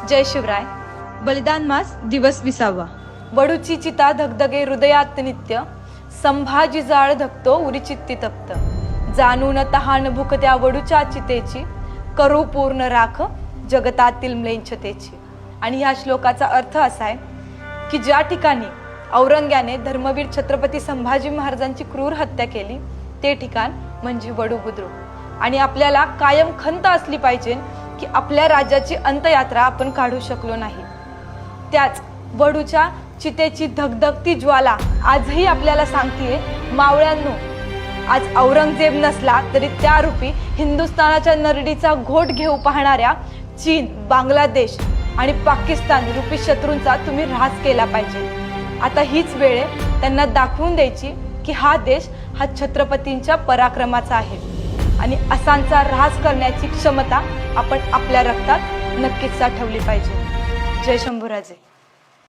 जय शिवराय. बलिदान मास दिवस 20वा. वडूची चिता धगधगे हृदयात नित्य, संभाजी जाळ धकतो उरी चित्ती तप्त. जाणून तहान भूक त्या वडूच्या चितेची, करू पूर्ण राख जगतातील म्लेच्छतेची. आणि ह्या श्लोकाचा अर्थ असा आहे की ज्या ठिकाणी औरंग्याने धर्मवीर छत्रपती संभाजी महाराजांची क्रूर हत्या केली ते ठिकाण म्हणजे वडू बुद्रुक. आणि आपल्याला कायम खंत असली पाहिजे की आपल्या राज्याची अंतयात्रा आपण काढू शकलो नाही. त्याच वडूच्या चितेची धगधगती ज्वाला आजही आपल्याला सांगतेय, मावळ्यांनो, आज औरंगजेब नसला तरी त्या रूपी हिंदुस्थानाच्या नरडीचा घोट घेऊ पाहणाऱ्या चीन, बांगलादेश आणि पाकिस्तान रूपी शत्रूंचा तुम्ही ऱ्हास केला पाहिजे. आता हीच वेळ आहे त्यांना दाखवून द्यायची की हा देश हा छत्रपतींच्या पराक्रमाचा आहे आणि असांचा ऱ्हास करण्याची क्षमता आपण आपल्या रक्तात नक्कीच साठवली पाहिजे. जय शंभूराजे.